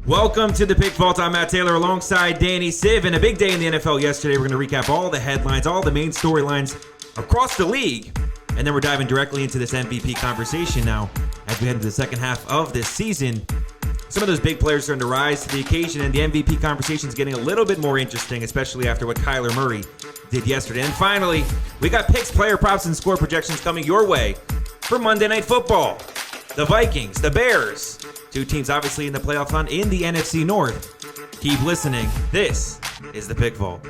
Welcome to the Pick Vault. I'm Matt Taylor alongside Danny Siv. And a big day in the NFL yesterday. We're going to recap all the headlines, all the main storylines across the league. And then we're diving directly into this MVP conversation now as we head into the second half of this season. Some of those big players starting to rise to the occasion, and the MVP conversation is getting a little bit more interesting, especially after what Kyler Murray did yesterday. And finally, we got picks, player props, and score projections coming your way for Monday Night Football. The Vikings, the Bears, two teams obviously in the playoff hunt in the NFC North. Keep listening. This is the Pick Vault.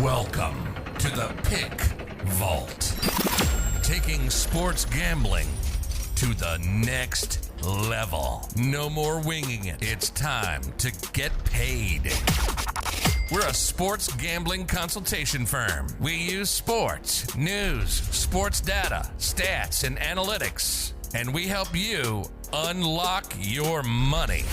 Welcome to the Pick Vault. Taking sports gambling to the next level. No more winging it. It's time to get paid. We're a sports gambling consultation firm. We use sports, news, sports data, stats, and analytics. And we help you unlock your money.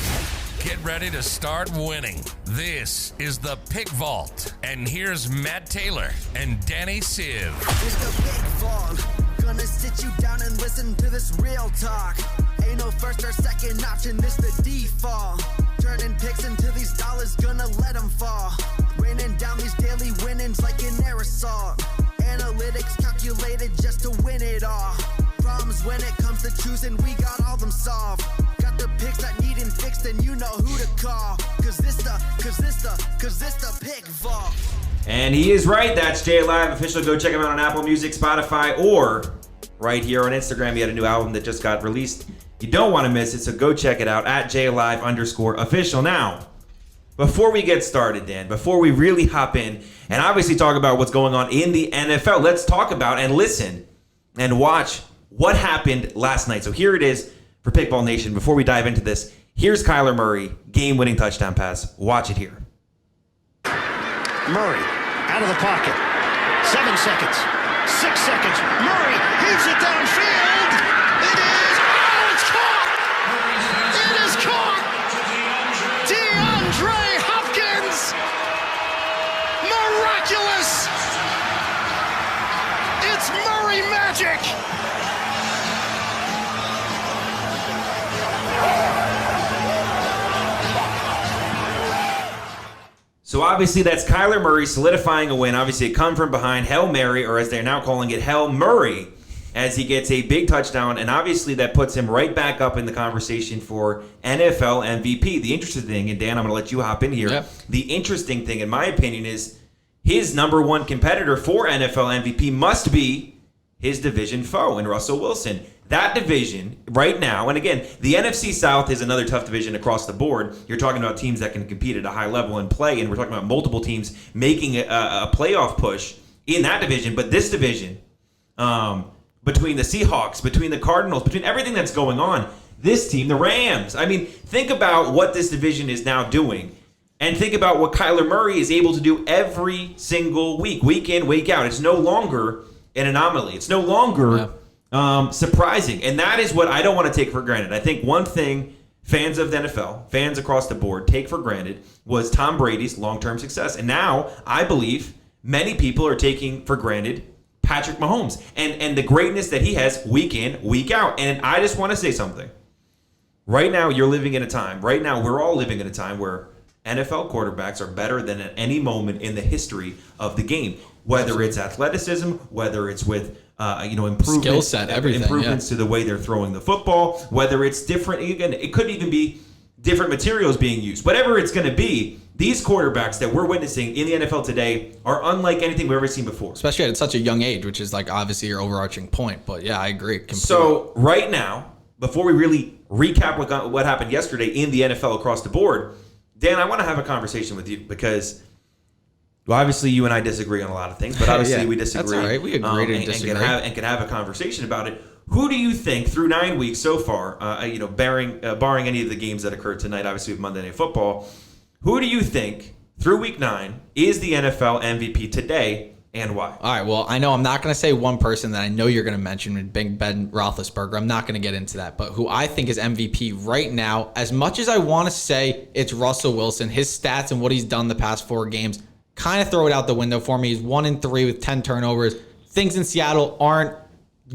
Get ready to start winning. This is the Pick Vault. And here's Matt Taylor and Danny Siv. It's the Pick Vault. Gonna sit you down and listen to this real talk. Ain't no first or second option, this the default. Turning picks into these dollars, gonna let them fall. Raining down these daily winnings like an aerosol. Analytics calculated just to win it all. Problems when it comes to choosing, we got all them solved. Got the picks that needin' fixed, and you know who to call. Cause this the Pick Vault. And he is right. That's Jay Live official. Go check him out on Apple Music, Spotify, or right here on Instagram. He had a new album that just got released. You don't want to miss it, so go check it out at JLive_official. Now, before we get started, Dan, before we really hop in and obviously talk about what's going on in the NFL, let's talk about and listen and watch what happened last night. So here it is for Pickball Nation. Before we dive into this, here's Kyler Murray, game-winning touchdown pass. Watch it here. Murray, out of the pocket. 7 seconds. 6 seconds. Murray heaves it downfield. It is. Oh, it's caught. It is caught. DeAndre Hopkins. Miraculous. It's Murray magic. So obviously that's Kyler Murray solidifying a win. Obviously it come from behind, Hail Mary, or as they're now calling it, Hail Murray, as he gets a big touchdown. And obviously that puts him right back up in the conversation for NFL MVP. The interesting thing, and Dan, I'm going to let you hop in here. Yep. The interesting thing, in my opinion, is his number one competitor for NFL MVP must be his division foe in Russell Wilson. That division right now, and again, the NFC South is another tough division across the board. You're talking about teams that can compete at a high level and play, and we're talking about multiple teams making a playoff push in that division. But this division, between the Seahawks, between the Cardinals, between everything that's going on, this team, the Rams, I mean, think about what this division is now doing, and think about what Kyler Murray is able to do every single week, week in, week out. It's no longer an anomaly. It's no longer surprising. And that is what I don't want to take for granted. I think one thing fans of the NFL, fans across the board, take for granted was Tom Brady's long-term success. And now I believe many people are taking for granted Patrick Mahomes and the greatness that he has week in, week out. And I just want to say something. Right now, you're living in a time, right now, we're all living in a time where NFL quarterbacks are better than at any moment in the history of the game. Whether it's athleticism, whether it's with skill set, improvements to the way they're throwing the football, whether it's different, again, it could even be different materials being used. Whatever it's going to be, these quarterbacks that we're witnessing in the NFL today are unlike anything we've ever seen before. Especially at such a young age, which is like obviously your overarching point. But yeah, I agree completely. So right now, before we really recap what happened yesterday in the NFL across the board, Dan, I want to have a conversation with you because, well, obviously you and I disagree on a lot of things, but obviously we disagree. That's all right. We agree to disagree. And can have a conversation about it. Who do you think through 9 weeks so far, barring any of the games that occurred tonight, obviously with Monday Night Football, who do you think through week 9 is the NFL MVP today and why? All right, well, I know I'm not going to say one person that I know you're going to mention, Big Ben Roethlisberger. I'm not going to get into that. But who I think is MVP right now, as much as I want to say it's Russell Wilson, his stats and what he's done the past 4 games, kind of throw it out the window for me. He's 1-3 with 10 turnovers. Things in Seattle aren't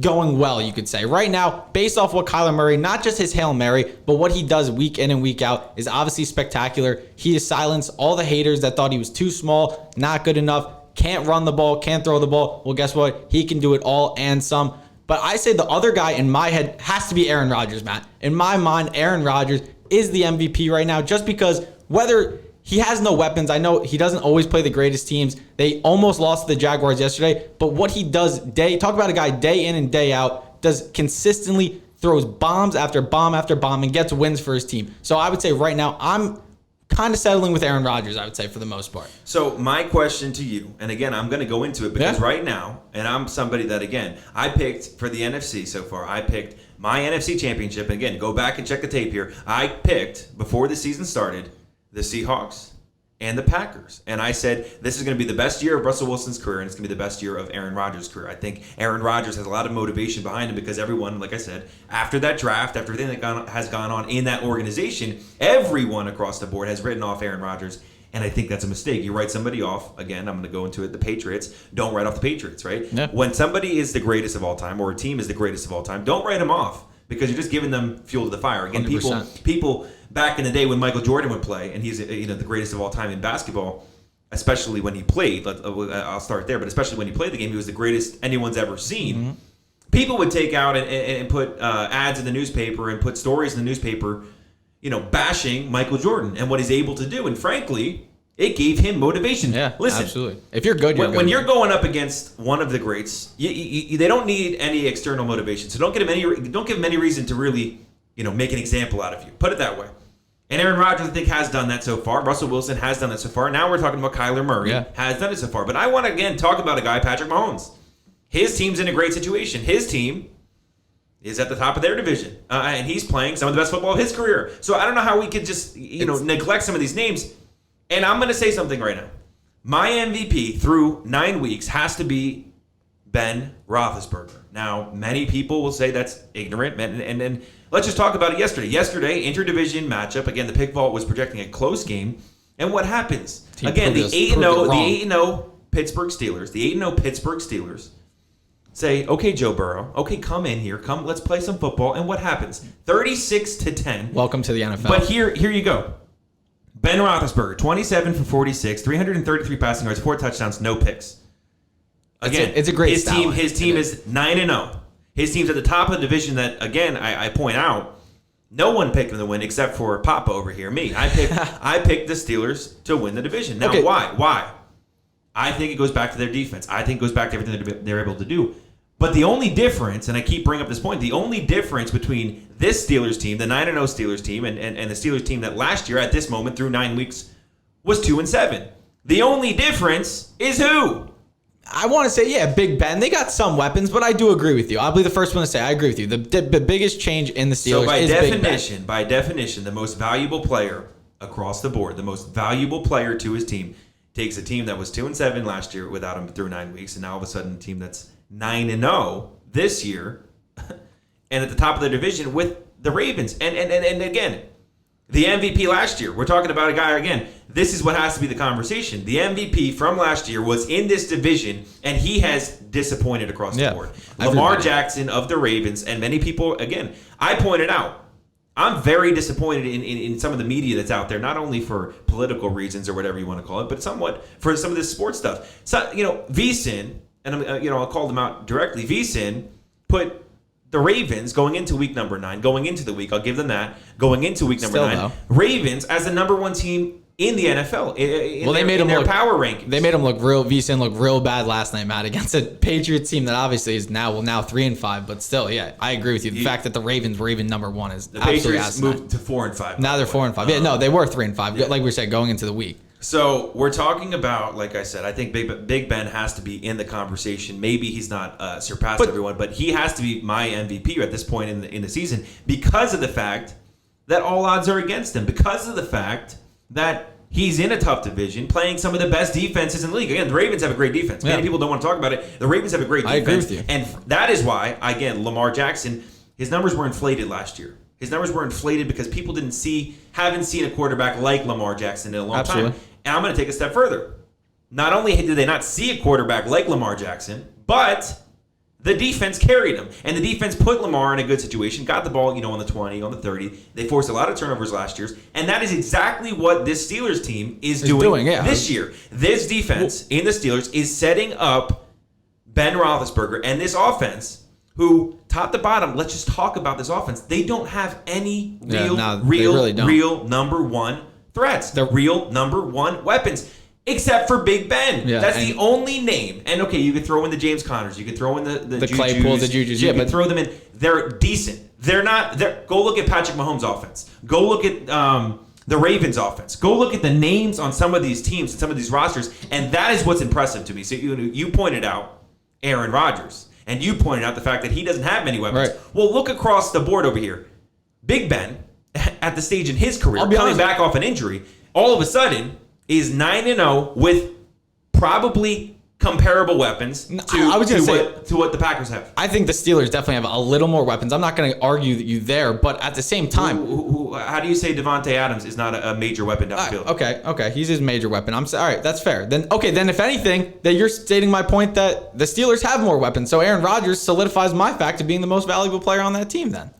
going well, you could say. Right now, based off what Kyler Murray, not just his Hail Mary, but what he does week in and week out is obviously spectacular. He has silenced all the haters that thought he was too small, not good enough, can't run the ball, can't throw the ball. Well, guess what? He can do it all and some. But I say the other guy in my head has to be Aaron Rodgers, Matt. In my mind, Aaron Rodgers is the MVP right now just because whether he has no weapons. I know he doesn't always play the greatest teams. They almost lost to the Jaguars yesterday. But what he does talk about a guy day in and day out, does consistently throws bombs after bomb after bomb and gets wins for his team. So I would say right now, I'm kind of settling with Aaron Rodgers, I would say, for the most part. So my question to you, and again, I'm going to go into it because right now, and I'm somebody that, again, I picked for the NFC so far, I picked my NFC championship. And again, go back and check the tape here. I picked, before the season started, the Seahawks and the Packers. And I said, this is going to be the best year of Russell Wilson's career, and it's going to be the best year of Aaron Rodgers' career. I think Aaron Rodgers has a lot of motivation behind him because everyone, like I said, after that draft, after everything that has gone on in that organization, everyone across the board has written off Aaron Rodgers. And I think that's a mistake. You write somebody off, again, I'm going to go into it, the Patriots. Don't write off the Patriots, right? Yeah. When somebody is the greatest of all time, or a team is the greatest of all time, don't write them off because you're just giving them fuel to the fire. Again, 100%. people back in the day when Michael Jordan would play, and he's the greatest of all time in basketball, especially when he played. I'll start there, but especially when he played the game, he was the greatest anyone's ever seen. Mm-hmm. People would take out and put ads in the newspaper and put stories in the newspaper, bashing Michael Jordan and what he's able to do. And frankly, it gave him motivation. Yeah, listen, absolutely. If you're good, you're good. When you're going up against one of the greats, they don't need any external motivation. So don't give them any reason to really, make an example out of you. Put it that way. And Aaron Rodgers, I think, has done that so far. Russell Wilson has done that so far. Now we're talking about Kyler Murray has done it so far. But I want to, again, talk about a guy, Patrick Mahomes. His team's in a great situation. His team is at the top of their division. And he's playing some of the best football of his career. So I don't know how we could just, neglect some of these names. And I'm going to say something right now. My MVP through 9 weeks has to be Ben Roethlisberger. Now, many people will say that's ignorant, and let's just talk about it yesterday. Yesterday, interdivision matchup. Again, the Pick Vault was projecting a close game. And what happens? Again, the 8-0 Pittsburgh Steelers, say, okay, Joe Burrow, okay, come in here. Come, let's play some football. And what happens? 36-10. Welcome to the NFL. But here you go. Ben Roethlisberger, 27 for 46, 333 passing yards, 4 touchdowns, no picks. Again, it's a great his team is 9-0. His team's at the top of the division that, again, I point out, no one picked him to win except for Papa over here, me. I picked the Steelers to win the division. Now, why? I think it goes back to their defense. I think it goes back to everything that they're able to do. But the only difference, and I keep bringing up this point, the only difference between this Steelers team, the 9-0 Steelers team, and the Steelers team that last year at this moment through 9 weeks was 2-7. The only difference is who? I want to say, Big Ben. They got some weapons, but I do agree with you. I'll be the first one to say I agree with you. The biggest change in the Steelers is Big Ben. By definition, the most valuable player across the board, the most valuable player to his team, takes a team that was 2-7 last year without him through 9 weeks, and now all of a sudden a team that's 9-0 this year, and at the top of the division with the Ravens. And again, the MVP last year, we're talking about a guy, again, this is what has to be the conversation. The MVP from last year was in this division, and he has disappointed across the board. Lamar Jackson of the Ravens, and many people, again, I pointed out, I'm very disappointed in some of the media that's out there, not only for political reasons or whatever you want to call it, but somewhat for some of this sports stuff. So, VSiN, and I'll call them out directly. VSiN put the Ravens going into week number 9, going into the week, I'll give them that, going into week number 9, Ravens as the number 1 team in the NFL. They made them their power rankings. They made them VSiN look real bad last night, Matt, against a Patriots team that obviously is now 3-5, but still, I agree with you. The fact that the Ravens were even number 1 is absolutely asinine. The Patriots moved to 4-5. Now they're 4-5. They were 3-5, like we said, going into the week. So we're talking about, like I said, I think Big Ben has to be in the conversation. Maybe he's not surpassed everyone, but he has to be my MVP at this point in the season because of the fact that all odds are against him, because of the fact that he's in a tough division, playing some of the best defenses in the league. Again, the Ravens have a great defense. Many people don't want to talk about it. The Ravens have a great defense. I agree with you. And that is why, again, Lamar Jackson, his numbers were inflated last year. His numbers were inflated because people haven't seen a quarterback like Lamar Jackson in a long time. And I'm going to take a step further. Not only did they not see a quarterback like Lamar Jackson, but The defense carried him, and the defense put Lamar in a good situation, got the ball, on the 20, on the 30. They forced a lot of turnovers last year, and that is exactly what this Steelers team is doing this year. This defense in the Steelers is setting up Ben Roethlisberger and this offense, who, top to bottom, let's just talk about this offense. They don't have any real number one threats. The real number one weapons. Except for Big Ben. Yeah, that's the only name. And okay, you could throw in the James Connors. You could throw in the Claypool, the Jujus. You could throw them in. They're decent. They're not. Go look at Patrick Mahomes' offense. Go look at the Ravens' offense. Go look at the names on some of these teams and some of these rosters. And that is what's impressive to me. So you pointed out Aaron Rodgers. And you pointed out the fact that he doesn't have many weapons. Right. Well, look across the board over here. Big Ben, at the stage in his career, coming back off an injury, all of a sudden is 9-0 with probably comparable weapons to what the Packers have. I think the Steelers definitely have a little more weapons. I'm not going to argue that you there, but at the same time, how do you say Devontae Adams is not a major weapon down the field? Okay, he's his major weapon. All right, that's fair. Then if anything, that you're stating my point that the Steelers have more weapons. So Aaron Rodgers solidifies my fact of being the most valuable player on that team. Then.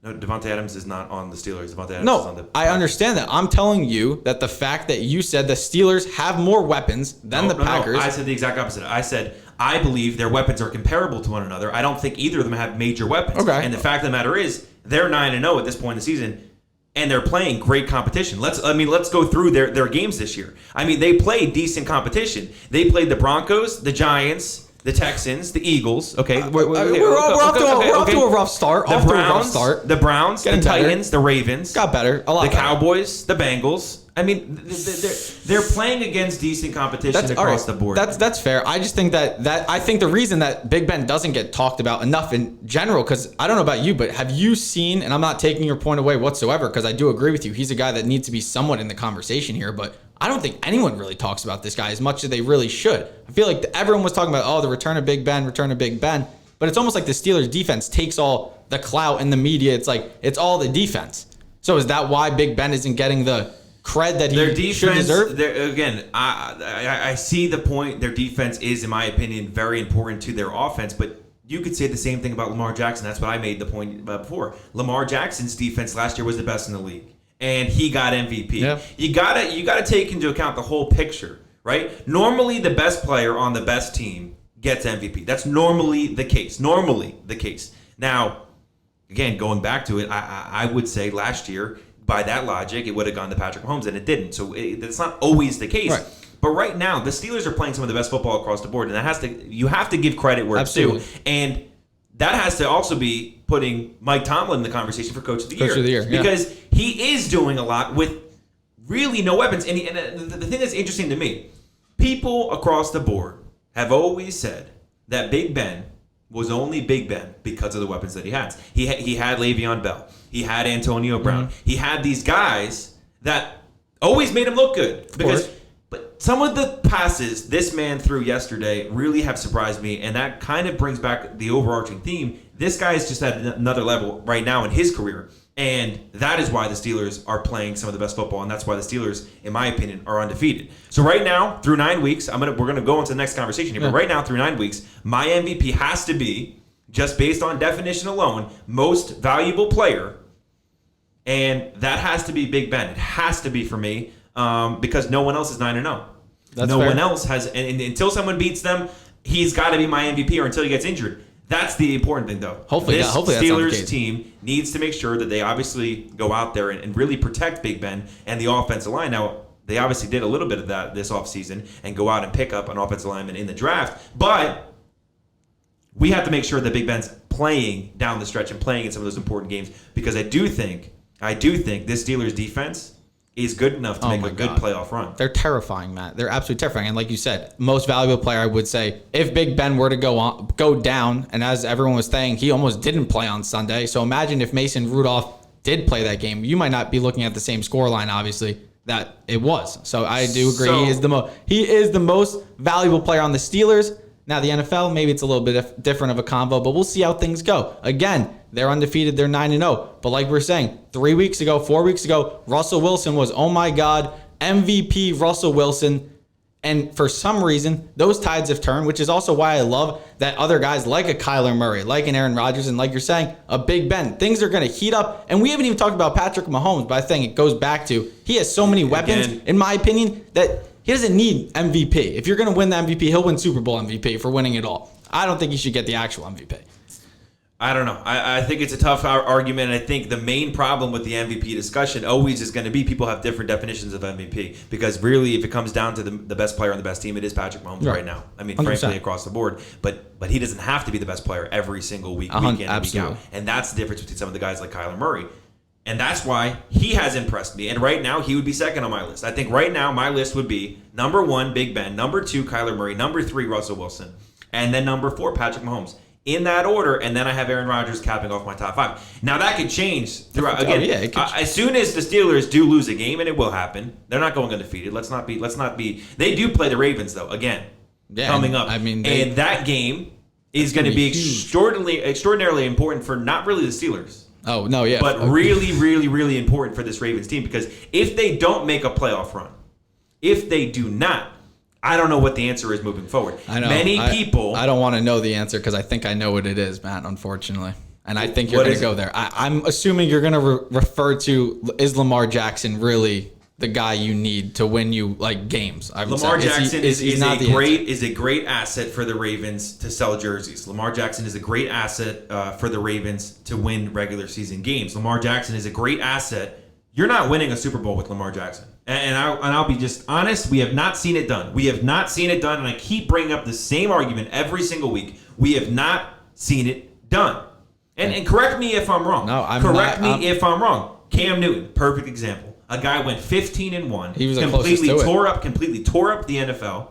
No, Devontae Adams is not on the Steelers. Devontae Adams is on the Packers. I understand that. I'm telling you that the fact that you said the Steelers have more weapons than the Packers. No, I said the exact opposite. I said I believe their weapons are comparable to one another. I don't think either of them have major weapons. Okay. And the fact of the matter is, they're 9-0 at this point in the season, and they're playing great competition. Let's go through their games this year. I mean, they played decent competition. They played the Broncos, the Giants, the Texans, the Eagles. Okay, we're off to a rough start. The Browns, the Titans, the Ravens. Got better. A lot better. Cowboys, the Bengals. I mean, they're playing against decent competition across the board. That's fair. I just think that I think the reason that Big Ben doesn't get talked about enough in general, because I don't know about you, but have you seen, and I'm not taking your point away whatsoever, because I do agree with you, he's a guy that needs to be somewhat in the conversation here, but I don't think anyone really talks about this guy as much as they really should. I feel like everyone was talking about, the return of Big Ben, but it's almost like the Steelers defense takes all the clout in the media. It's like, it's all the defense. So is that why Big Ben isn't getting the cred that he should deserve? Again, I see the point. Their defense is, in my opinion, very important to their offense, but you could say the same thing about Lamar Jackson. That's what I made the point before. Lamar Jackson's defense last year was the best in the league, and he got MVP. Yeah. You gotta take into account the whole picture, right? Normally, the best player on the best team gets MVP. That's normally the case. Now, again, going back to it, I would say last year, by that logic, it would have gone to Patrick Mahomes, and it didn't. So that's not always the case. Right. But right now, the Steelers are playing some of the best football across the board, and you have to give credit where it's due. And that has to also be putting Mike Tomlin in the conversation for Coach of the Year. Because he is doing a lot with really no weapons. And the thing that's interesting to me, people across the board have always said that Big Ben was only Big Ben because of the weapons that he has. He had Le'Veon Bell. He had Antonio Brown. Mm-hmm. He had these guys that always made him look good. But some of the passes this man threw yesterday really have surprised me, and that kind of brings back the overarching theme. This guy is just at another level right now in his career, and that is why the Steelers are playing some of the best football, and that's why the Steelers, in my opinion, are undefeated. So right now, through 9 weeks, we're gonna go into the next conversation here. But right now, through 9 weeks, my MVP has to be, just based on definition alone, most valuable player, and that has to be Big Ben. It has to be for me. Because no one else is 9-0. No one else has, and until someone beats them, he's got to be my MVP, or until he gets injured. That's the important thing, though. Hopefully, this Steelers team needs to make sure that they obviously go out there and really protect Big Ben and the offensive line. Now, they obviously did a little bit of that this offseason and go out and pick up an offensive lineman in the draft, but we have to make sure that Big Ben's playing down the stretch and playing in some of those important games, because I do think this Steelers defense is good enough to make a good playoff run. They're terrifying, Matt. They're absolutely terrifying. And like you said, most valuable player, I would say, if Big Ben were to go down, and as everyone was saying, he almost didn't play on Sunday. So imagine if Mason Rudolph did play that game. You might not be looking at the same scoreline, obviously, that it was. So I do agree. He is the most valuable player on the Steelers. Now, the NFL, maybe it's a little bit different of a convo, but we'll see how things go. Again, they're undefeated. They're 9-0. But like we're saying, 4 weeks ago, Russell Wilson was, oh my God, MVP Russell Wilson. And for some reason, those tides have turned, which is also why I love that other guys like a Kyler Murray, like an Aaron Rodgers, and like you're saying, a Big Ben. Things are going to heat up. And we haven't even talked about Patrick Mahomes, but I think it goes back to he has so many weapons, in my opinion, that he doesn't need MVP. If you're going to win the MVP, he'll win Super Bowl MVP for winning it all. I don't think he should get the actual MVP. I don't know. I think it's a tough argument. And I think the main problem with the MVP discussion always is going to be people have different definitions of MVP. Because really, if it comes down to the best player on the best team, it is Patrick Mahomes right now. I mean, 100%. Frankly, across the board. But he doesn't have to be the best player every single week in and week out. And that's the difference between some of the guys like Kyler Murray. And that's why he has impressed me. And right now, he would be second on my list. I think right now, my list would be number 1, Big Ben. Number 2, Kyler Murray. Number 3, Russell Wilson. And then number 4, Patrick Mahomes. In that order, and then I have Aaron Rodgers capping off my top 5. Now that could change throughout. Again, as soon as the Steelers do lose a game, and it will happen, they're not going undefeated. Let's not be. They do play the Ravens though. Again, coming up. I mean, and that game is going to be extraordinarily important for not really the Steelers. Oh no, yeah, but really, really, really important for this Ravens team, because if they don't make a playoff run, if they do not, I don't know what the answer is moving forward. I know. I don't want to know the answer because I think I know what it is, Matt, unfortunately. And I think you're going to go there. I'm assuming you're going to refer to, is Lamar Jackson really the guy you need to win you like games? Lamar Jackson is a great asset for the Ravens to sell jerseys. Lamar Jackson is a great asset for the Ravens to win regular season games. Lamar Jackson is a great asset. You're not winning a Super Bowl with Lamar Jackson. And I'll be just honest, we have not seen it done. We have not seen it done, and I keep bringing up the same argument every single week. We have not seen it done. And correct me if I'm wrong. No, if I'm wrong. Cam Newton, perfect example. A guy went 15-1. He was completely tore up the NFL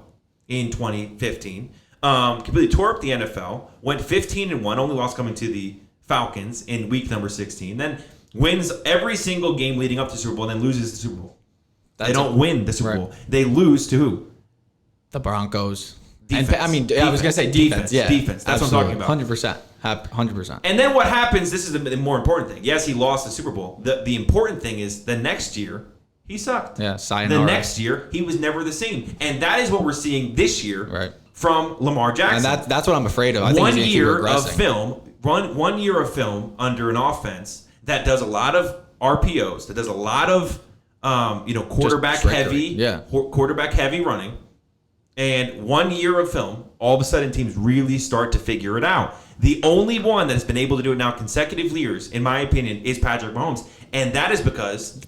in 2015. Completely tore up the NFL. Went 15-1. Only loss coming to the Falcons in week number 16. Then wins every single game leading up to the Super Bowl, and then loses the Super Bowl. They don't win the Super Bowl. They lose to who? The Broncos. Defense. I was going to say defense. Yeah, defense. That's absolutely. What I'm talking about. 100%. And then what happens, this is the more important thing. Yes, he lost the Super Bowl. The important thing is the next year, he sucked. Yeah, sayonara. The next year, he was never the same. And that is what we're seeing this year from Lamar Jackson. And that's what I'm afraid of. I think one year of film under an offense that does a lot of RPOs, that does a lot of quarterback heavy running, and 1 year of film, all of a sudden teams really start to figure it out. The only one that has been able to do it now consecutive years, in my opinion, is Patrick Mahomes, and that is because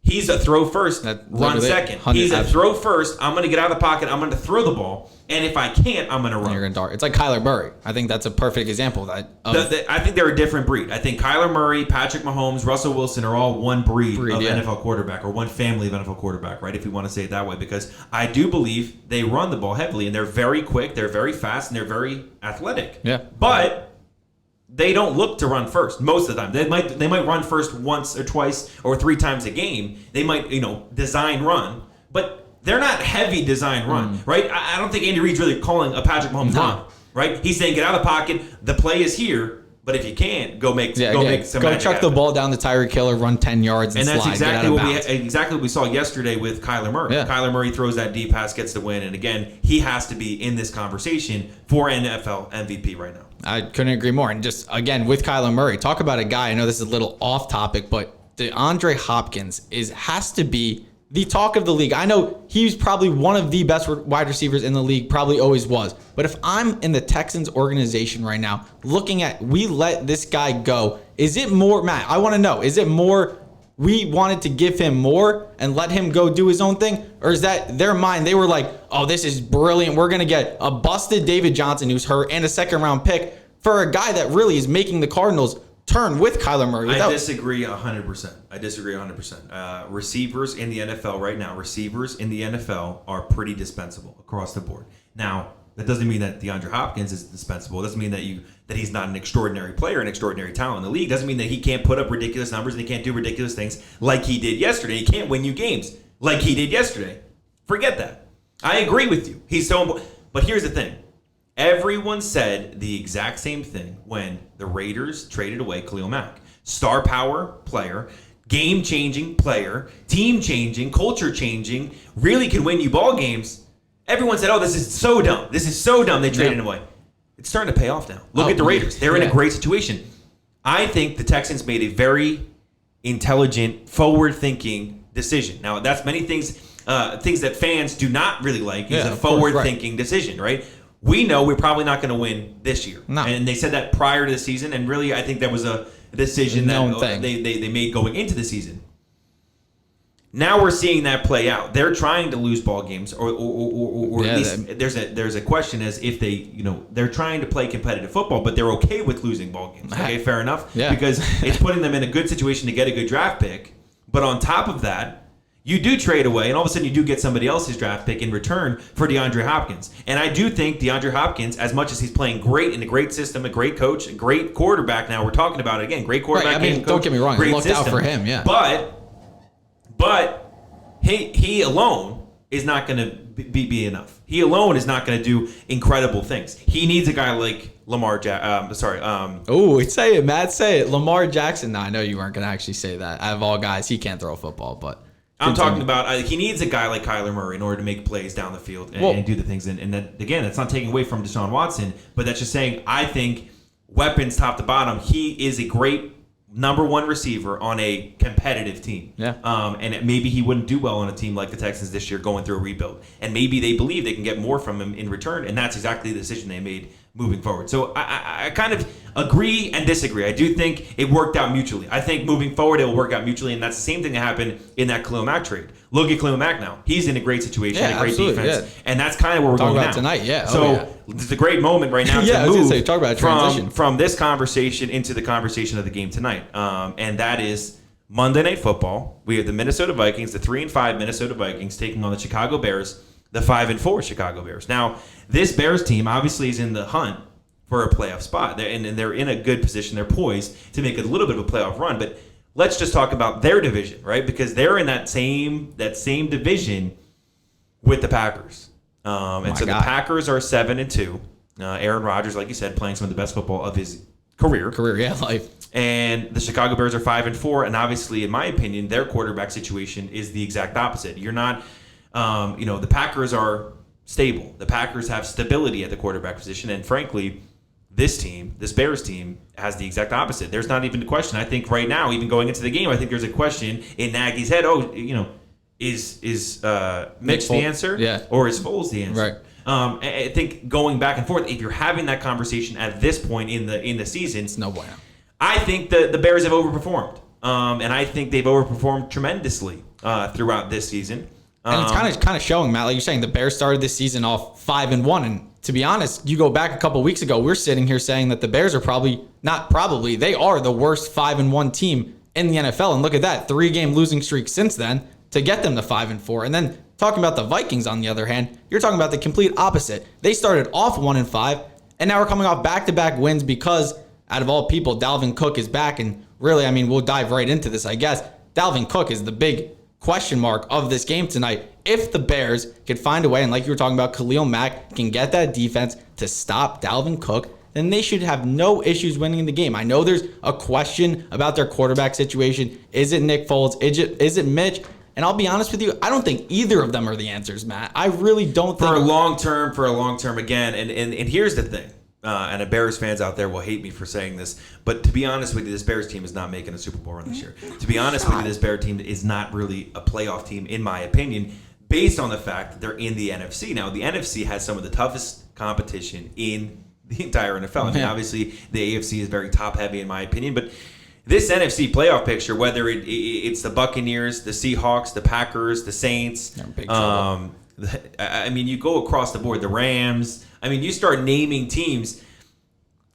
he's a throw first, run second. He's a throw first. I'm going to get out of the pocket. I'm going to throw the ball, and if I can't, I'm going to run. You're going to dart. It's like Kyler Murray. I think that's a perfect example of that. I think they're a different breed. I think Kyler Murray, Patrick Mahomes, Russell Wilson are all one breed of NFL quarterback, or one family of NFL quarterback, right? If we want to say it that way, because I do believe they run the ball heavily, and they're very quick, they're very fast, and they're very athletic. Yeah, but they don't look to run first most of the time. They might run first once or twice or 3 times a game. They might, design run, but they're not heavy design run, right? I don't think Andy Reid's really calling a Patrick Mahomes run, right? He's saying get out of the pocket. The play is here, but if you can't, go make some go chuck the ball down to Tyreek Hill, run 10 yards and that's slide. exactly what we saw yesterday with Kyler Murray. Yeah. Kyler Murray throws that deep pass, gets the win, and again, he has to be in this conversation for NFL MVP right now. I couldn't agree more. And just, again, with Kyler Murray, talk about a guy, I know this is a little off topic, but DeAndre Hopkins has to be the talk of the league. I know he's probably one of the best wide receivers in the league, probably always was. But if I'm in the Texans organization right now, looking at, we let this guy go, is it more, Matt, I want to know, is it more we wanted to give him more and let him go do his own thing? Or is that their mind? They were like, oh, this is brilliant. We're going to get a busted David Johnson who's hurt and a second-round pick for a guy that really is making the Cardinals turn with Kyler Murray. I disagree 100%. Receivers in the NFL right now, are pretty dispensable across the board. Now, that doesn't mean that DeAndre Hopkins is dispensable. It doesn't mean that he's not an extraordinary player, an extraordinary talent in the league. It doesn't mean that he can't put up ridiculous numbers and he can't do ridiculous things like he did yesterday. He can't win you games like he did yesterday. Forget that. I agree with you. He's so important. But here's the thing. Everyone said the exact same thing when the Raiders traded away Khalil Mack. Star power player, game-changing player, team-changing, culture-changing, really can win you ball games, everyone said, oh, this is so dumb. This is so dumb they traded him away. It's starting to pay off now. Look at the Raiders. They're in a great situation. I think the Texans made a very intelligent, forward-thinking decision. Now, that's many things that fans do not really like is a forward-thinking decision, right? We know we're probably not going to win this year. No. And they said that prior to the season, and really I think that was a decision that they made going into the season. Now we're seeing that play out. They're trying to lose ball games, or at least there's a question as if they're trying to play competitive football, but they're okay with losing ball games. Okay, fair enough. Yeah. Because it's putting them in a good situation to get a good draft pick. But on top of that, you do trade away, and all of a sudden you do get somebody else's draft pick in return for DeAndre Hopkins. And I do think DeAndre Hopkins, as much as he's playing great in a great system, a great coach, a great quarterback. Now we're talking about it again. Great quarterback. Right. I mean, don't get me wrong. It looked out for him. Yeah. But he alone is not going to be enough. He alone is not going to do incredible things. He needs a guy like Lamar Jackson. Say it, Matt. Say it. Lamar Jackson. No, I know you weren't going to actually say that. Out of all guys, he can't throw a football, but I'm talking about he needs a guy like Kyler Murray in order to make plays down the field and do the things. And that, again, that's not taking away from Deshaun Watson, but that's just saying I think weapons top to bottom, he is a great number one receiver on a competitive team. Yeah. And maybe he wouldn't do well on a team like the Texans this year going through a rebuild. And maybe they believe they can get more from him in return, and that's exactly the decision they made moving forward. So I kind of agree and disagree. I do think it worked out mutually. I think moving forward it will work out mutually, and that's the same thing that happened in that Khalil Mack trade. Look at Khalil Mack now. He's in a great situation, a great defense, and that's kind of where we're going now. Tonight, yeah. So it's a great moment right now to move talk about transition from this conversation into the conversation of the game tonight, and that is Monday Night Football. We have the Minnesota Vikings, the 3-5 Minnesota Vikings, taking on the Chicago Bears, the 5-4 Chicago Bears. Now, this Bears team obviously is in the hunt for a playoff spot, and they're in a good position. They're poised to make a little bit of a playoff run, but let's just talk about their division, right? Because they're in that same division with the Packers. The Packers are 7-2. Aaron Rodgers, like you said, playing some of the best football of his career, life. And the Chicago Bears are 5-4, and obviously, in my opinion, their quarterback situation is the exact opposite. You're not, the Packers are stable. The Packers have stability at the quarterback position, and frankly, this Bears team, has the exact opposite. There's not even a question. I think right now, even going into the game, I think there's a question in Nagy's head. Is Mitch the answer? Yeah. Or is Foles the answer? Right. I think going back and forth, if you're having that conversation at this point in the season, it's no bueno. I think the Bears have overperformed, and I think they've overperformed tremendously throughout this season. And it's kind of showing, Matt. Like you're saying, the Bears started this season off 5-1, and to be honest, you go back a couple weeks ago, we're sitting here saying that the Bears are they are the worst 5-1 team in the NFL. And look at that, 3-game losing streak since then to get them to 5-4. And then talking about the Vikings, on the other hand, you're talking about the complete opposite. They started off 1-5, and now we're coming off back-to-back wins because, out of all people, Dalvin Cook is back. And really, I mean, we'll dive right into this, I guess. Dalvin Cook is the big question mark of this game tonight. If the Bears could find a way, and like you were talking about, Khalil Mack can get that defense to stop Dalvin Cook, then they should have no issues winning the game. I know there's a question about their quarterback situation. Is it Nick Foles? Is it Mitch? And I'll be honest with you, I don't think either of them are the answers, Matt. I really don't think. For a long term again, and here's the thing. And the Bears fans out there will hate me for saying this, but to be honest with you, this Bears team is not making a Super Bowl run this year. To be honest with you, this Bears team is not really a playoff team, in my opinion, based on the fact that they're in the NFC. Now, the NFC has some of the toughest competition in the entire NFL. I mean, obviously, the AFC is very top-heavy, in my opinion, but this NFC playoff picture, whether it's the Buccaneers, the Seahawks, the Packers, the Saints, I mean, you go across the board, the Rams. I mean, you start naming teams.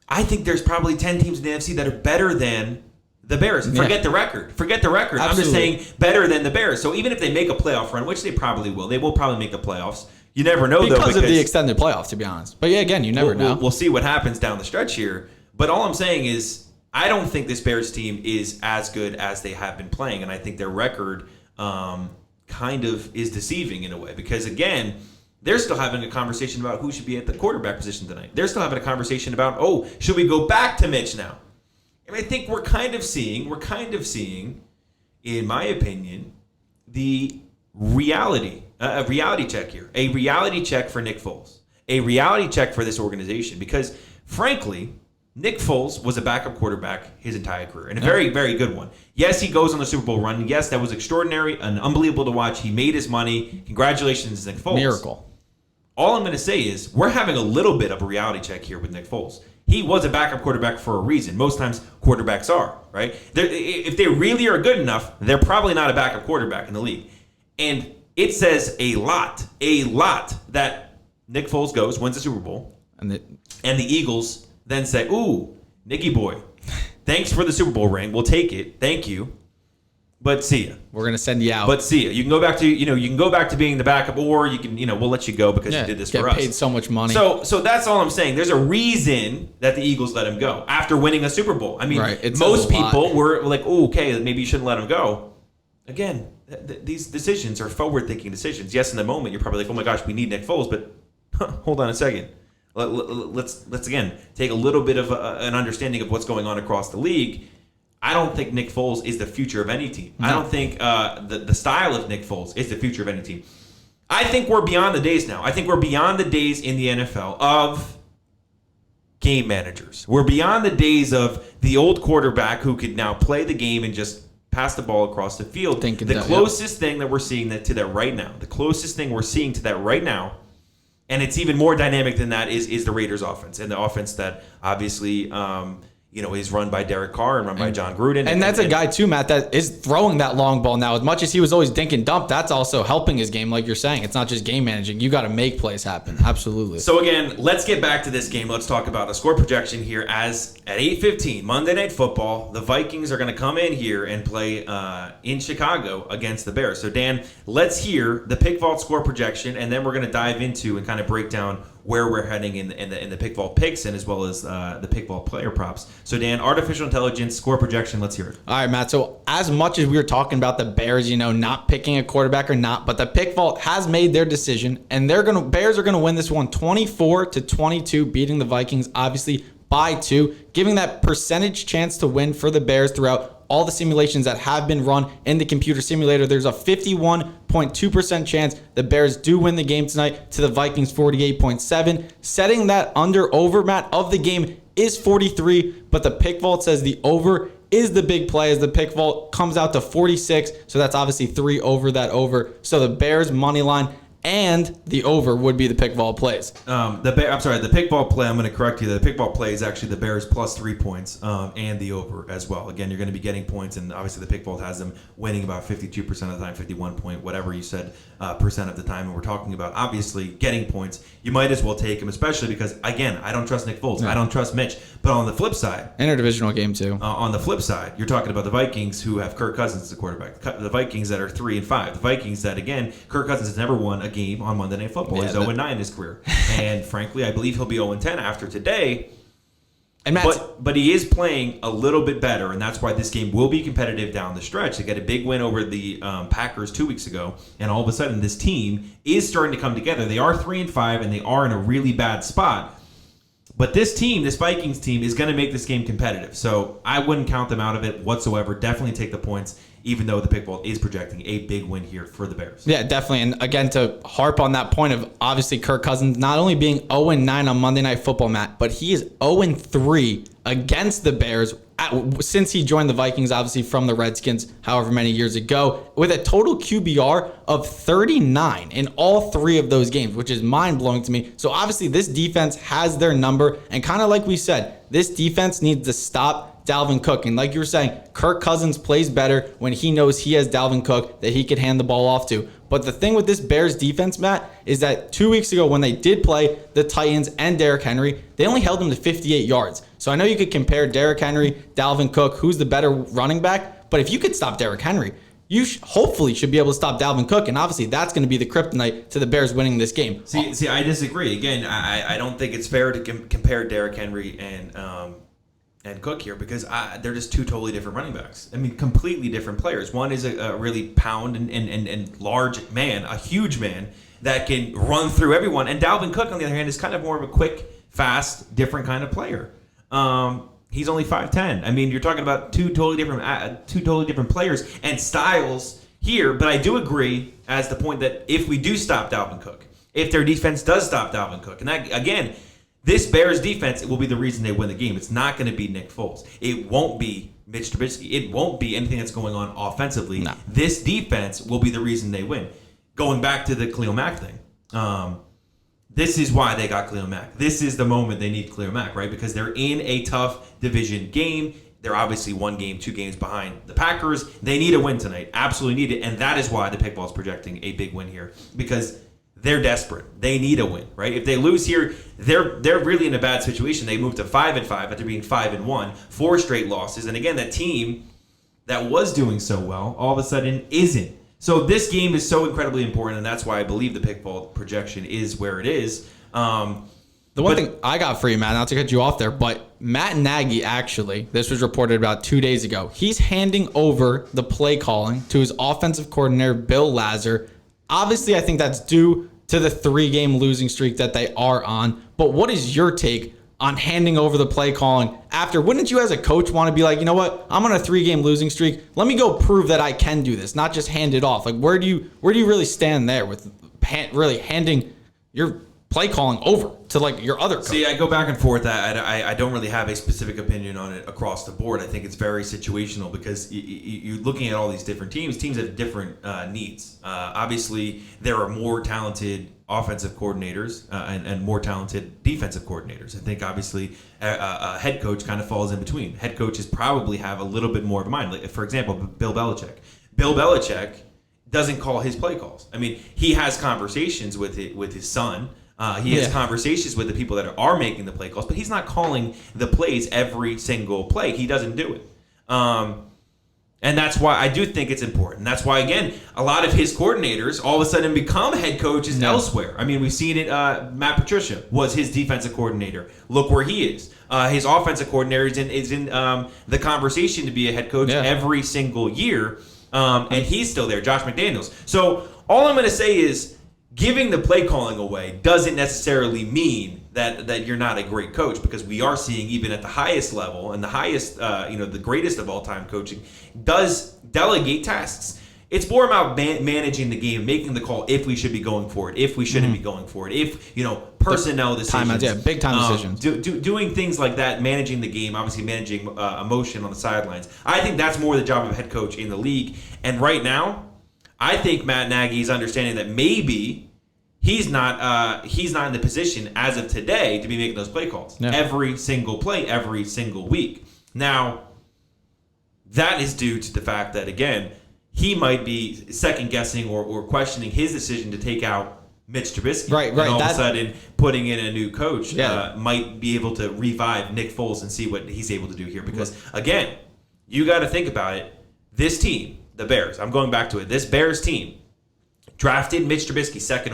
I think there's probably 10 teams in the NFC that are better than the Bears. Forget the record. Absolutely. I'm just saying better than the Bears. So even if they make a playoff run, which they probably will, they will probably make the playoffs. You never know, because of the extended playoffs, to be honest. But yeah, again, you never know. We'll see what happens down the stretch here. But all I'm saying is I don't think this Bears team is as good as they have been playing. And I think their record kind of is deceiving in a way. Because, again, they're still having a conversation about who should be at the quarterback position tonight. They're still having a conversation about, should we go back to Mitch now? And I think we're kind of seeing in my opinion, the reality check here. A reality check for Nick Foles. A reality check for this organization. Because, frankly, Nick Foles was a backup quarterback his entire career, and a very, very good one. Yes, he goes on the Super Bowl run. Yes, that was extraordinary and unbelievable to watch. He made his money. Congratulations, Nick Foles. Miracle. All I'm going to say is we're having a little bit of a reality check here with Nick Foles. He was a backup quarterback for a reason. Most times quarterbacks are, right? If they really are good enough, they're probably not a backup quarterback in the league. And it says a lot that Nick Foles goes, wins the Super Bowl, and the Eagles then say, ooh, Nicky boy, thanks for the Super Bowl ring. We'll take it. Thank you. But see ya. We're going to send you out. But see ya. You can go back to being the backup, or you can, we'll let you go because you did this for us. Get paid so much money. So that's all I'm saying. There's a reason that the Eagles let him go after winning a Super Bowl. I mean, most people were like, oh, okay, maybe you shouldn't let him go. Again, these decisions are forward-thinking decisions. Yes, in the moment, you're probably like, oh my gosh, we need Nick Foles, but hold on a second. Let's again take a little bit of an understanding of what's going on across the league. I don't think Nick Foles is the future of any team. No. I don't think the style of Nick Foles is the future of any team. I think we're beyond the days now. I think we're beyond the days in the NFL of game managers. We're beyond the days of the old quarterback who could now play the game and just pass the ball across the field. The closest thing that we're seeing to that right now, and it's even more dynamic than that, is the Raiders' offense, and the offense that obviously is run by Derek Carr and run by John Gruden. And that's a guy too, Matt, that is throwing that long ball now. As much as he was always dink and dump, that's also helping his game, like you're saying. It's not just game managing. You got to make plays happen. Absolutely. So again, let's get back to this game. Let's talk about the score projection here. As at 8:15 Monday Night Football, the Vikings are going to come in here and play in Chicago against the Bears. So Dan, let's hear the Pick Vault score projection, and then we're going to dive into and kind of break down where we're heading in the Pick Vault picks, and as well as the Pick Vault player props. So Dan, artificial intelligence score projection, let's hear it. All right, Matt. So as much as we were talking about the Bears, not picking a quarterback or not, but the Pick Vault has made their decision, and Bears are gonna win this one 24-22, beating the Vikings obviously by 2, giving that percentage chance to win for the Bears throughout all the simulations that have been run in the computer simulator. There's a 51.2% chance the Bears do win the game tonight to the Vikings 48.7. Setting that over, Matt, of the game is 43, but the Pick Vault says the over is the big play as the Pick Vault comes out to 46. So that's obviously 3 over that over. So the Bears money line and the over would be the Pick Vault plays. The Pick Vault play, I'm going to correct you. The Pick Vault play is actually the Bears plus 3 points and the over as well. Again, you're going to be getting points, and obviously the Pick Vault has them winning about 52% of the time, 51 point, whatever you said, percent of the time. And we're talking about obviously getting points. You might as well take them, especially because, again, I don't trust Nick Foles. No. I don't trust Mitch. But on the flip side, interdivisional game too. On the flip side, you're talking about the Vikings who have Kirk Cousins as the quarterback. The Vikings that are 3-5. The Vikings that, again, Kirk Cousins has never won a game on Monday Night Football. He's 0-9 in his career. And frankly, I believe he'll be 0-10 after today. And but he is playing a little bit better, and that's why this game will be competitive down the stretch. They got a big win over the Packers 2 weeks ago, and all of a sudden this team is starting to come together. They are 3-5, and they are in a really bad spot. But this Vikings team, is going to make this game competitive. So I wouldn't count them out of it whatsoever. Definitely take the points, even though the Pick Vault is projecting a big win here for the Bears. Yeah, definitely. And again, to harp on that point of obviously Kirk Cousins not only being 0-9 on Monday Night Football, Matt, but he is 0-3 against the Bears since he joined the Vikings, obviously from the Redskins, however many years ago, with a total QBR of 39 in all 3 of those games, which is mind-blowing to me. So obviously this defense has their number, and kind of like we said, this defense needs to stop Dalvin Cook. And like you were saying, Kirk Cousins plays better when he knows he has Dalvin Cook that he could hand the ball off to. But the thing with this Bears defense, Matt, is that 2 weeks ago when they did play the Titans and Derrick Henry, they only held them to 58 yards. So I know you could compare Derrick Henry, Dalvin Cook, who's the better running back. But if you could stop Derrick Henry, you hopefully should be able to stop Dalvin Cook. And obviously that's going to be the kryptonite to the Bears winning this game. See, I disagree. Again, I don't think it's fair to compare Derrick Henry and Cook here because they're just 2 totally different running backs. I mean, completely different players. One is a really pound and large man, a huge man that can run through everyone. And Dalvin Cook, on the other hand, is kind of more of a quick, fast, different kind of player. He's only 5'10". I mean, you're talking about two totally different players and styles here. But I do agree as the point that if we do stop Dalvin Cook, if their defense does stop Dalvin Cook, and that, again, this Bears defense, it will be the reason they win the game. It's not going to be Nick Foles. It won't be Mitch Trubisky. It won't be anything that's going on offensively. No. This defense will be the reason they win. Going back to the Khalil Mack thing, this is why they got Khalil Mack. This is the moment they need Khalil Mack, right? Because they're in a tough division game. They're obviously 1 game, 2 games behind the Packers. They need a win tonight. Absolutely need it. And that is why the Pickball is projecting a big win here. Because they're desperate. They need a win, right? If they lose here, they're really in a bad situation. They move to 5-5 after being 5-1, 4 straight losses. And again, that team that was doing so well all of a sudden isn't. So this game is so incredibly important, and that's why I believe the Pickball projection is where it is. The one thing I got for you, Matt, not to cut you off there, but Matt Nagy actually, this was reported about 2 days ago, he's handing over the play calling to his offensive coordinator, Bill Lazor. Obviously, I think that's due to the 3-game losing streak that they are on. But what is your take on handing over the play calling after? Wouldn't you as a coach want to be like, you know what, I'm on a 3-game losing streak. Let me go prove that I can do this, not just hand it off. Like, where do you really stand there with really handing your play calling over to like your other coach? See, I go back and forth. I don't really have a specific opinion on it across the board. I think it's very situational because you're looking at all these different teams. Teams have different needs. Obviously, there are more talented offensive coordinators and more talented defensive coordinators. I think obviously a head coach kind of falls in between. Head coaches probably have a little bit more of a mind. Like, for example, Bill Belichick. Bill Belichick doesn't call his play calls. I mean, he has conversations with his son. He has conversations with the people that are making the play calls, but he's not calling the plays every single play. He doesn't do it. And that's why I do think it's important. That's why, again, a lot of his coordinators all of a sudden become head coaches elsewhere. I mean, we've seen it. Matt Patricia was his defensive coordinator. Look where he is. His offensive coordinator is in the conversation to be a head coach every single year, and he's still there, Josh McDaniels. So all I'm going to say is, giving the play calling away doesn't necessarily mean that you're not a great coach, because we are seeing even at the highest level and the highest, the greatest of all time coaching does delegate tasks. It's more about managing the game, making the call if we should be going for it, if we shouldn't be going for it, if personnel decisions, big time decisions, doing things like that, managing the game, obviously managing emotion on the sidelines. I think that's more the job of a head coach in the league. And right now, I think Matt Nagy is understanding that maybe he's not in the position as of today to be making those play calls every single play, every single week. Now, that is due to the fact that, again, he might be second guessing or questioning his decision to take out Mitch Trubisky. Right. And all of a sudden, putting in a new coach might be able to revive Nick Foles and see what he's able to do here. Because, again, you got to think about it. This team, the Bears, I'm going back to it. This Bears team drafted Mitch Trubisky second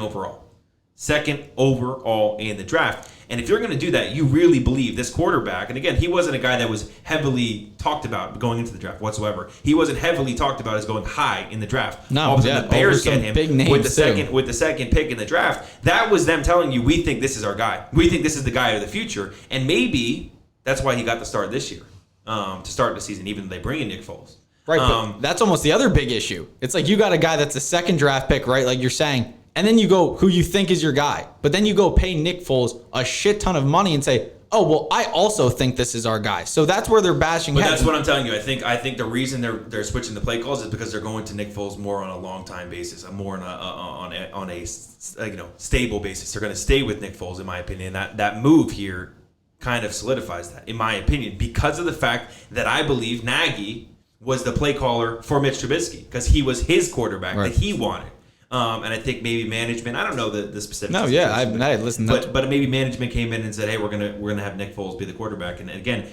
overall in the draft. And if you're going to do that, you really believe this quarterback, and again, he wasn't a guy that was heavily talked about going into the draft whatsoever. He wasn't heavily talked about as going high in the draft. No, all of a sudden the Bears get him big names with the second pick in the draft. That was them telling you, we think this is our guy. We think this is the guy of the future. And maybe that's why he got the start this year, to start the season, even though they bring in Nick Foles. Right, but that's almost the other big issue. It's like you got a guy that's a second draft pick, right? Like you're saying, and then you go who you think is your guy. But then you go pay Nick Foles a shit ton of money and say, oh, well, I also think this is our guy. So that's where they're bashing But heads. that's what I'm telling you. I think the reason they're switching the play calls is because they're going to Nick Foles more on a long time basis, more on a stable basis. They're going to stay with Nick Foles, in my opinion. That move here kind of solidifies that, in my opinion, because of the fact that I believe Nagy was the play caller for Mitch Trubisky because he was his quarterback that he wanted. And I think maybe management, I don't know the specifics. No, yeah, I listen. But maybe management came in and said, hey, we're gonna have Nick Foles be the quarterback. And again,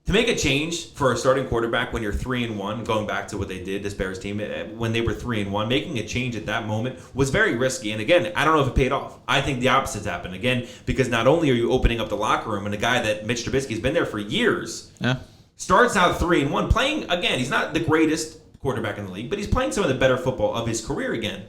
to make a change for a starting quarterback when you're 3-1, going back to what they did, this Bears team, when they were 3-1, making a change at that moment was very risky. And again, I don't know if it paid off. I think the opposite's happened. Again, because not only are you opening up the locker room, and a guy that Mitch Trubisky's been there for years, starts out 3-1, playing, again, he's not the greatest quarterback in the league, but he's playing some of the better football of his career again.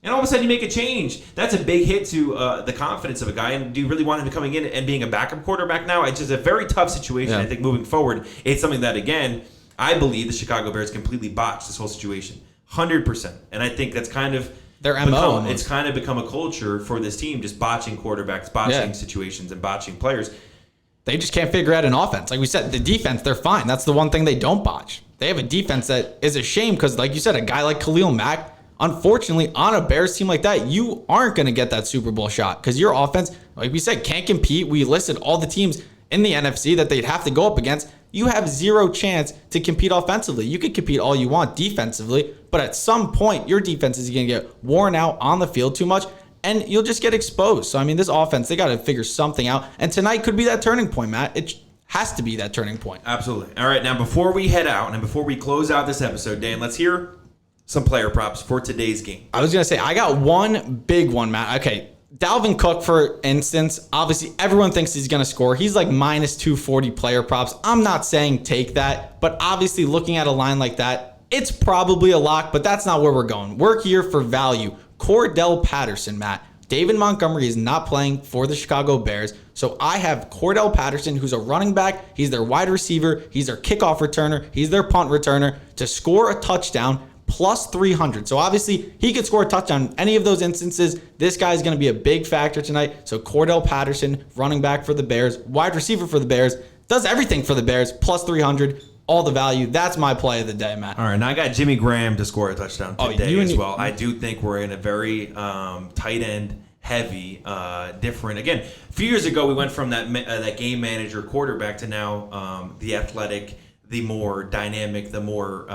And all of a sudden you make a change. That's a big hit to the confidence of a guy. And do you really want him coming in and being a backup quarterback now? It's just a very tough situation. I think moving forward, it's something that, again, I believe the Chicago Bears completely botched this whole situation. 100%. And I think that's kind of their MO. It's kind of become a culture for this team, just botching quarterbacks, botching situations, and botching players. They just can't figure out an offense. Like we said, the defense, they're fine. That's the one thing they don't botch. They have a defense that is a shame because, like you said, a guy like Khalil Mack, unfortunately, on a Bears team like that, you aren't going to get that Super Bowl shot because your offense, like we said, can't compete. We listed all the teams in the NFC that they'd have to go up against. You have zero chance to compete offensively. You could compete all you want defensively, but at some point, your defense is going to get worn out on the field too much, and you'll just get exposed. So, I mean, this offense, they got to figure something out, and tonight could be that turning point, Matt. It has to be that turning point. Absolutely. All right, now before we head out and before we close out this episode, Dan, let's hear some player props for today's game. I was going to say, I got one big one, Matt. Okay, Dalvin Cook, for instance, obviously everyone thinks he's going to score. He's like minus 240 player props. I'm not saying take that, but obviously looking at a line like that, it's probably a lock, but that's not where we're going. We're here for value. Cordell Patterson, Matt. David Montgomery is not playing for the Chicago Bears, so I have Cordell Patterson, who's a running back. He's their wide receiver. He's their kickoff returner. He's their punt returner to score a touchdown. Plus 300. So obviously he could score a touchdown in any of those instances. This guy's going to be a big factor tonight. So Cordell Patterson, running back for the Bears, wide receiver for the Bears, does everything for the Bears, plus 300, all the value. That's my play of the day, Matt. All right, and I got Jimmy Graham to score a touchdown today as well. I do think we're in a very tight end heavy, different. Again, a few years ago we went from that game manager quarterback to now the athletic, the more dynamic, the more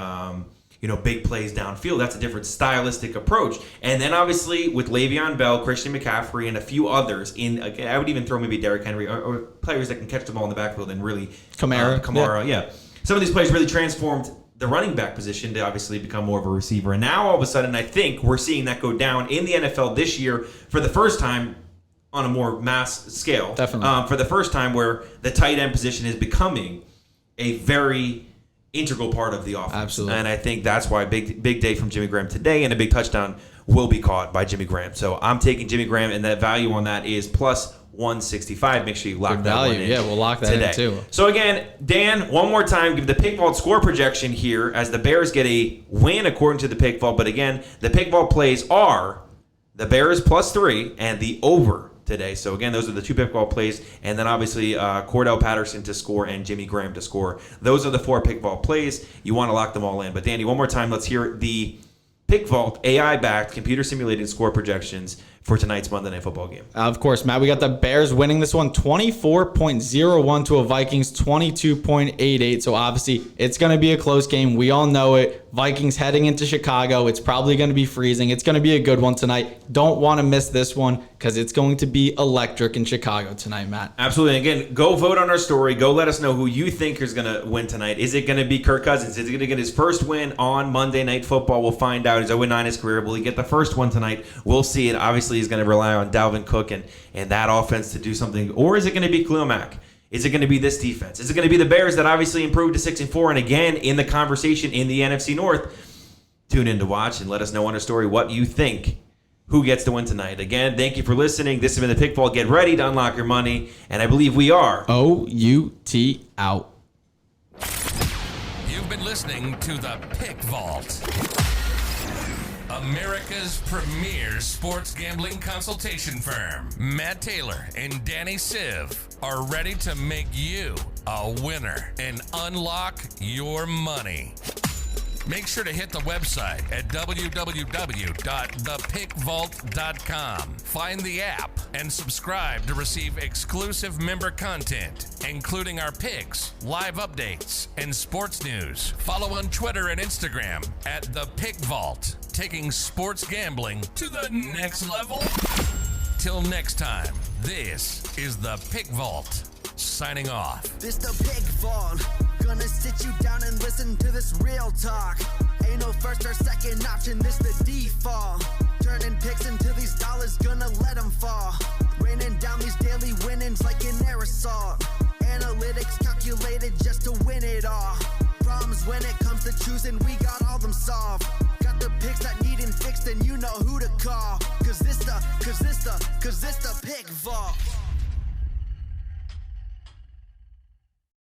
big plays downfield. That's a different stylistic approach. And then obviously with Le'Veon Bell, Christian McCaffrey, and a few others I would even throw maybe Derrick Henry or players that can catch the ball in the backfield and really Kamara. Yeah. Some of these players really transformed the running back position to obviously become more of a receiver. And now all of a sudden I think we're seeing that go down in the NFL this year for the first time on a more mass scale. Definitely. For the first time where the tight end position is becoming a very integral part of the offense. Absolutely. And I think that's why big day from Jimmy Graham today, and a big touchdown will be caught by Jimmy Graham. So I'm taking Jimmy Graham, and that value on that is plus 165. Make sure you lock that one in. Yeah, we'll lock that today. in too. So again, Dan, one more time, give the Pick Vault score projection here as the Bears get a win according to the Pick Vault. But again, the Pick Vault plays are the Bears plus 3 and the over today. So again, those are the two pick vault plays, and then obviously Cordell Patterson to score and Jimmy Graham to score. Those are the 4 pick vault plays. You want to lock them all in. But Danny, one more time, let's hear the Pick Vault AI-backed, computer-simulated score projections for tonight's Monday Night Football game. Of course, Matt, we got the Bears winning this one 24.01 to a Vikings 22.88. So obviously, it's going to be a close game. We all know it. Vikings heading into Chicago. It's probably going to be freezing. It's going to be a good one tonight. Don't want to miss this one because it's going to be electric in Chicago tonight, Matt. Absolutely. Again, go vote on our story. Go let us know who you think is going to win tonight. Is it going to be Kirk Cousins? Is he going to get his first win on Monday Night Football? We'll find out. He's 0-9 in his career. Will he get the first one tonight? We'll see it. Obviously, he's going to rely on Dalvin Cook and that offense to do something. Or is it going to be Khalil Mack? Is it going to be this defense? Is it going to be the Bears that obviously improved to 6-4 and again in the conversation in the NFC North? Tune in to watch and let us know on our story what you think. Who gets to win tonight? Again, thank you for listening. This has been the Pick Vault. Get ready to unlock your money, and I believe we are OUT out. You've been listening to the Pick Vault, America's premier sports gambling consultation firm. Matt Taylor and Danny Siv are ready to make you a winner and unlock your money. Make sure to hit the website at www.thepickvault.com. Find the app and subscribe to receive exclusive member content, including our picks, live updates, and sports news. Follow on Twitter and Instagram at The Pick Vault, taking sports gambling to the next level. Till next time, this is The Pick Vault, signing off. This the Pick Vault. Gonna sit you down and listen to this real talk. Ain't no first or second option, this the default. Turning picks into these dollars, gonna let them fall. Raining down these daily winnings like an aerosol. Analytics calculated just to win it all. Problems when it comes to choosing, we got all them solved. Got the picks that needin' fixed, then you know who to call. Cause this the pick vault.